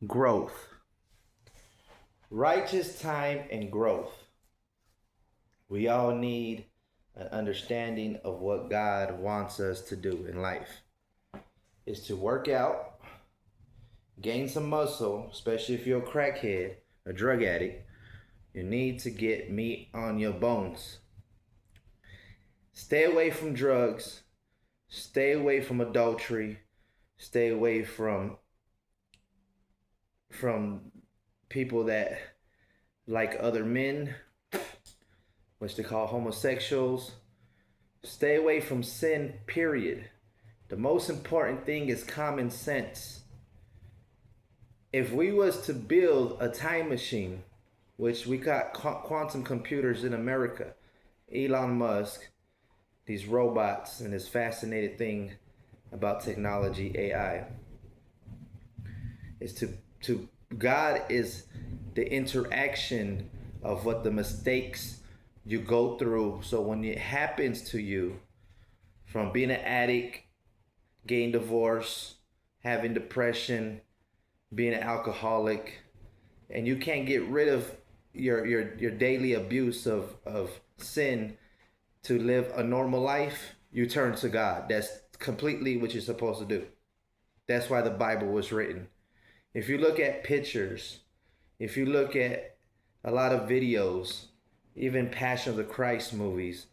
Growth. Righteous time and growth. We all need an understanding of what God wants us to do in life. Is to work out, gain some muscle, especially if you're a crackhead, a drug addict. You need to get meat on your bones. Stay away from drugs. Stay away from adultery. Stay away from people that like other men, which they call homosexuals. Stay away from sin, period. The most important thing is common sense. If we was to build a time machine, which we got quantum computers in America, Elon Musk, these robots, and this fascinating thing about technology, AI, is to God is the interaction of what the mistakes you go through. So when it happens to you, from being an addict, getting divorced, having depression, being an alcoholic, and you can't get rid of your daily abuse of sin to live a normal life, you turn to God. That's completely what you're supposed to do. That's why the Bible was written. If you look at pictures, if you look at a lot of videos, even Passion of the Christ movies,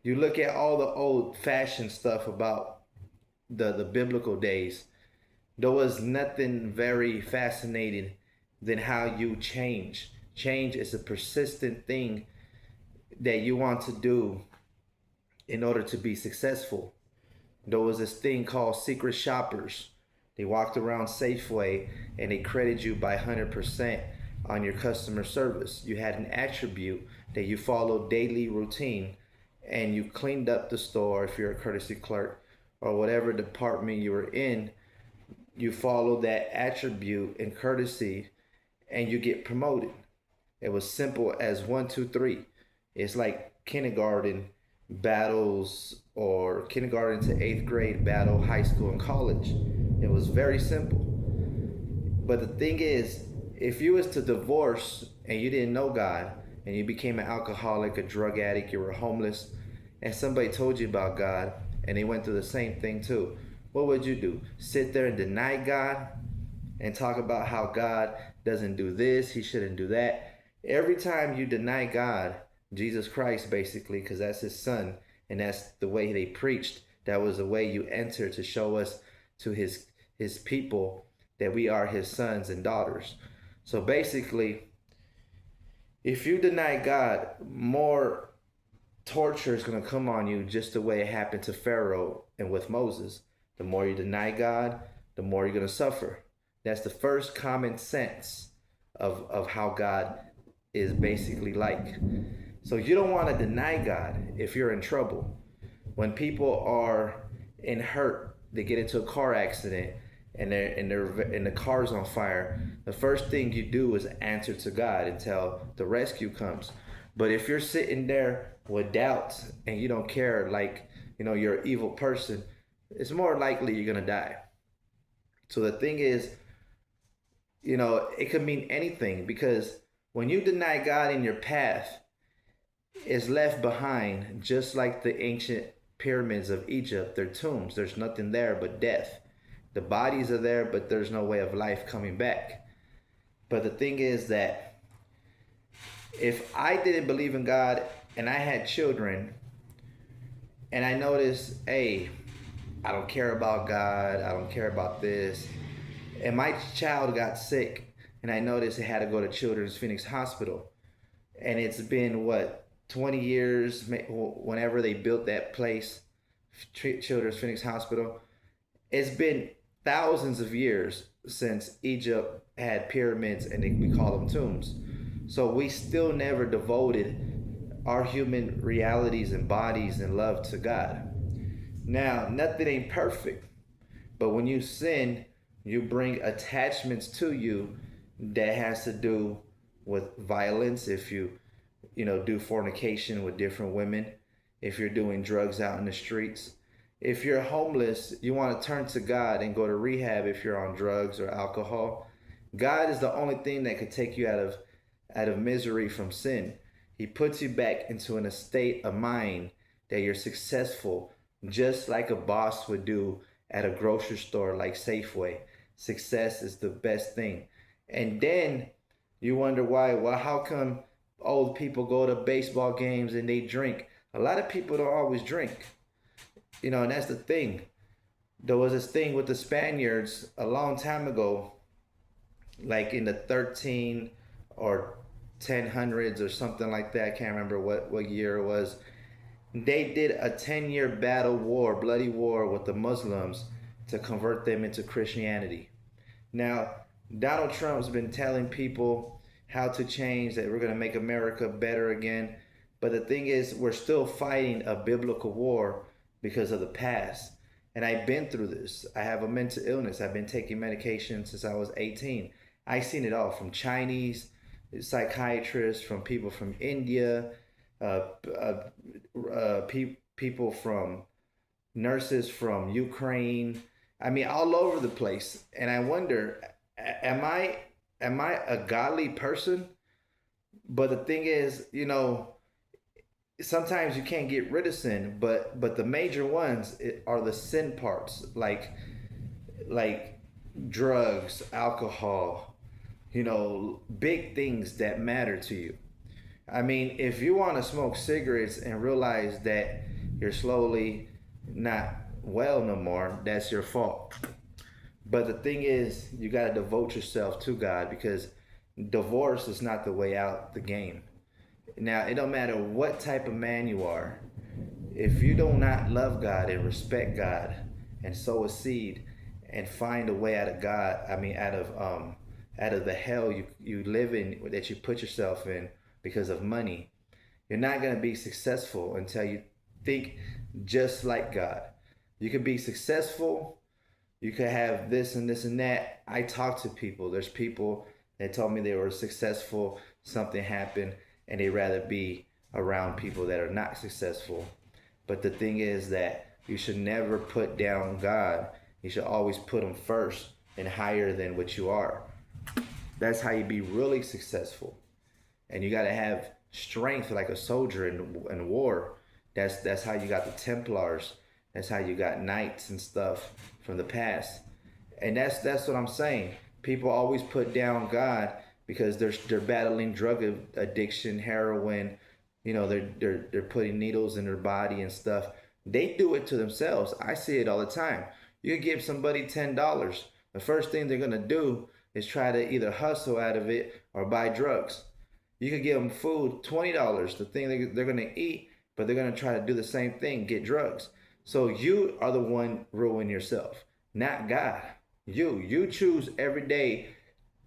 you look at all the old fashioned stuff about the biblical days, there was nothing very fascinating than how you change. Change is a persistent thing that you want to do in order to be successful. There was this thing called secret shoppers. They walked around Safeway and they credited you by 100% on your customer service. You had an attribute that you followed daily routine, and you cleaned up the store if you're a courtesy clerk or whatever department you were in. You follow that attribute and courtesy and you get promoted. It was simple as one, two, three. It's like kindergarten battles or kindergarten to eighth grade battle, high school and college. It was very simple. But the thing is, if you was to divorce and you didn't know God and you became an alcoholic, a drug addict, you were homeless, and somebody told you about God and they went through the same thing too, what would you do? Sit there and deny God and talk about how God doesn't do this, he shouldn't do that. Every time you deny God, Jesus Christ basically, because that's his son and that's the way they preached, that was the way you enter to show us to his people that we are his sons and daughters. So basically, if you deny God, more torture is going to come on you, just the way it happened to Pharaoh and with Moses. The more you deny God, the more you're going to suffer. That's the first common sense of how God is basically like. So you don't want to deny God if you're in trouble. When people are in hurt, they get into a car accident and the car's on fire, the first thing you do is answer to God until the rescue comes. But if you're sitting there with doubts and you don't care, like, you're an evil person, it's more likely you're gonna die. So the thing is, it could mean anything, because when you deny God in your path, it's left behind, just like the ancient pyramids of Egypt, their tombs. There's nothing there but death. The bodies are there, but there's no way of life coming back. But the thing is that if I didn't believe in God and I had children and I noticed, hey, I don't care about God, I don't care about this, and my child got sick and I noticed it had to go to Children's Phoenix Hospital, and it's been, 20 years, whenever they built that place, Children's Phoenix Hospital, it's been thousands of years since Egypt had pyramids and we call them tombs. So we still never devoted our human realities and bodies and love to God. Now, nothing ain't perfect, but when you sin, you bring attachments to you that has to do with violence. If you do fornication with different women, if you're doing drugs out in the streets, if you're homeless, you want to turn to God and go to rehab if you're on drugs or alcohol. God is the only thing that could take you out of misery from sin. He puts you back into an state of mind that you're successful, just like a boss would do at a grocery store like Safeway. Success is the best thing. And then you wonder why. Well, how come old people go to baseball games and they drink? A lot of people don't always drink, and that's the thing. There was this thing with the Spaniards a long time ago, like in the 13 or 1000s or something like that. I can't remember what year it was. They did a 10-year battle war, bloody war with the Muslims to convert them into Christianity. Now, Donald Trump's been telling people how to change, that we're going to make America better again. But the thing is, we're still fighting a biblical war because of the past. And I've been through this. I have a mental illness. I've been taking medication since I was 18. I've seen it all, from Chinese psychiatrists, from people from India, uh, uh, people from nurses from Ukraine. I mean, all over the place. And I wonder, am I a godly person? But the thing is, sometimes you can't get rid of sin, but the major ones are the sin parts, like drugs, alcohol, big things that matter to you. I mean, if you want to smoke cigarettes and realize that you're slowly not well no more, that's your fault. But the thing is, you got to devote yourself to God, because divorce is not the way out the game. Now, it don't matter what type of man you are. If you do not love God and respect God and sow a seed and find a way out of God, I mean, out of the hell you live in, that you put yourself in because of money, you're not going to be successful until you think just like God. You could be successful. You could have this and this and that. I talk to people. There's people that told me they were successful, something happened, and they'd rather be around people that are not successful. But the thing is that you should never put down God. You should always put him first and higher than what you are. That's how you be really successful. And you got to have strength like a soldier in war. That's how you got the Templars. That's how you got knights and stuff from the past. And that's what I'm saying. People always put down God because they're battling drug addiction, heroin. They're putting needles in their body and stuff. They do it to themselves. I see it all the time. You can give somebody $10. The first thing they're gonna do is try to either hustle out of it or buy drugs. You could give them food, $20, the thing they're gonna eat, but they're gonna try to do the same thing, get drugs. So you are the one ruining yourself, not God. You choose every day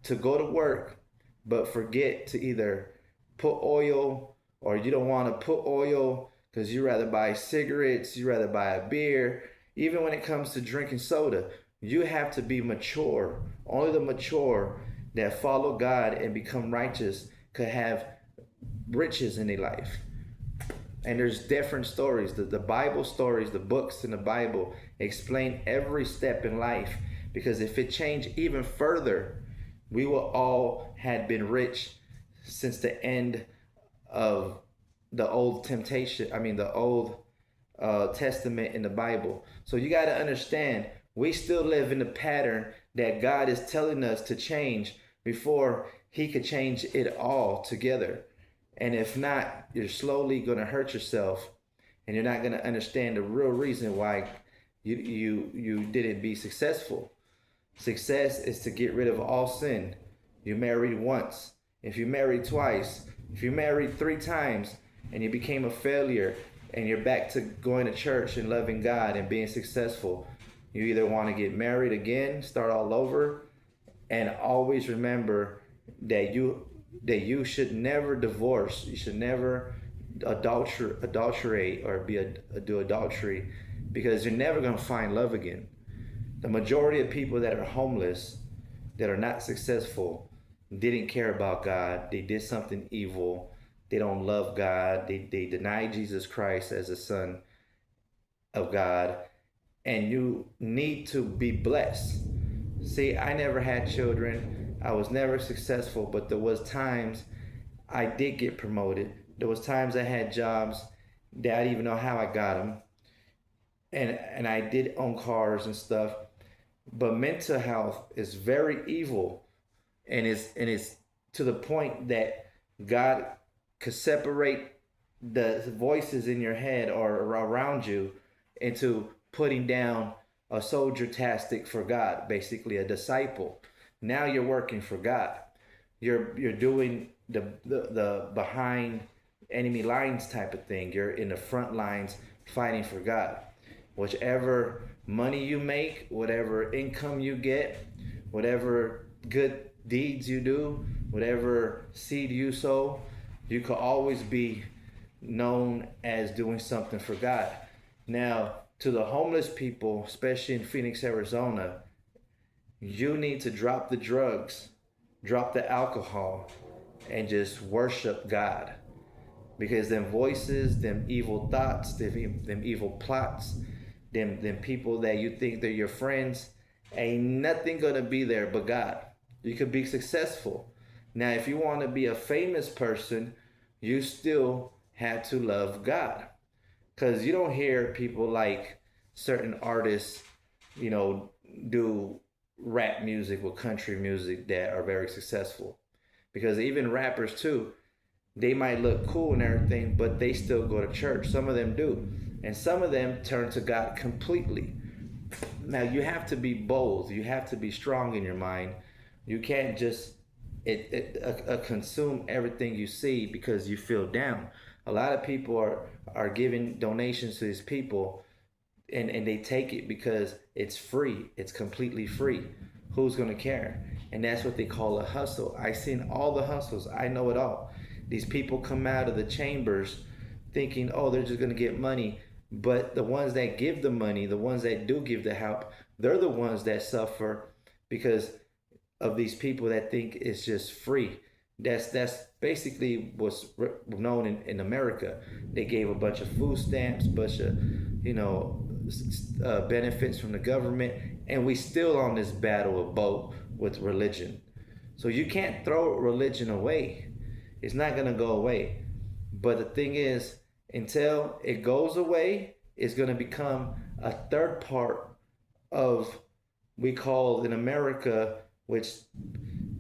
to go to work, but forget to either put oil, or you don't want to put oil because you rather buy cigarettes, you rather buy a beer. Even when it comes to drinking soda, you have to be mature. Only the mature that follow God and become righteous could have riches in their life. And there's different stories. The Bible stories, the books in the Bible explain every step in life. Because if it changed even further, we will all had been rich since the end of the old the old testament in the Bible. So you got to understand, we still live in the pattern that God is telling us to change before he could change it all together. And if not, you're slowly going to hurt yourself, and you're not going to understand the real reason why you didn't be successful. Success is to get rid of all sin. You married once. If you married twice, if you married 3 times and you became a failure and you're back to going to church and loving God and being successful, you either want to get married again, start all over, and always remember that you should never divorce. You should never adulterate or do adultery, because you're never going to find love again. The majority of people that are homeless, that are not successful, didn't care about God. They did something evil. They don't love God. They deny Jesus Christ as the Son of God. And you need to be blessed. See, I never had children. I was never successful, but there was times I did get promoted. There was times I had jobs that I didn't even know how I got them, and I did own cars and stuff. But mental health is very evil, and it's to the point that God could separate the voices in your head or around you into putting down a soldier tastic for God, basically a disciple. Now you're working for God. You're doing the behind enemy lines type of thing. You're in the front lines fighting for God. Whichever money you make, whatever income you get, whatever good deeds you do, whatever seed you sow, you could always be known as doing something for God. Now, to the homeless people, especially in Phoenix, Arizona, you need to drop the drugs, drop the alcohol, and just worship God. Because them voices, them evil thoughts, them evil plots, them people that you think they're your friends, ain't nothing gonna be there but God. You could be successful. Now, if you want to be a famous person, you still have to love God. Because you don't hear people like certain artists, you know, do rap music or country music that are very successful. Because even rappers too, they might look cool and everything, but they still go to church. Some of them do. And some of them turn to God completely. Now, you have to be bold. You have to be strong in your mind. You can't just consume everything you see because you feel down. A lot of people are giving donations to these people, and they take it because it's free. It's completely free. Who's going to care? And that's what they call a hustle. I've seen all the hustles. I know it all. These people come out of the chambers thinking, oh, they're just going to get money. But the ones that give the money, the ones that do give the help, they're the ones that suffer because of these people that think it's just free. That's basically what's known in America. They gave a bunch of food stamps, bunch of benefits from the government, and we still on this battle of boat with religion. So you can't throw religion away. It's not gonna go away. But the thing is, until it goes away, it's gonna become a third part of we call in America, which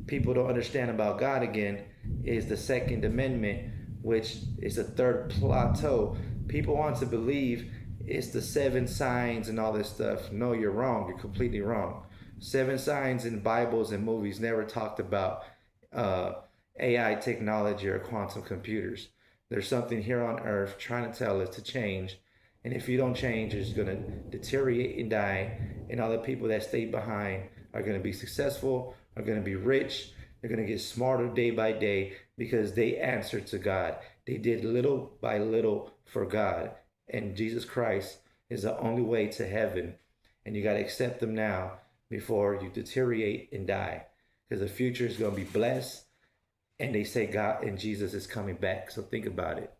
people don't understand about God again, is the Second Amendment, which is a third plateau. People want to believe it's the seven signs and all this stuff. No, you're wrong. You're completely wrong. Seven signs in Bibles and movies never talked about AI technology or quantum computers. There's something here on earth trying to tell us to change. And if you don't change, it's going to deteriorate and die. And all the people that stay behind are going to be successful, are going to be rich. They're going to get smarter day by day because they answered to God. They did little by little for God. And Jesus Christ is the only way to heaven. And you got to accept him now before you deteriorate and die. Because the future is going to be blessed. And they say God and Jesus is coming back. So think about it.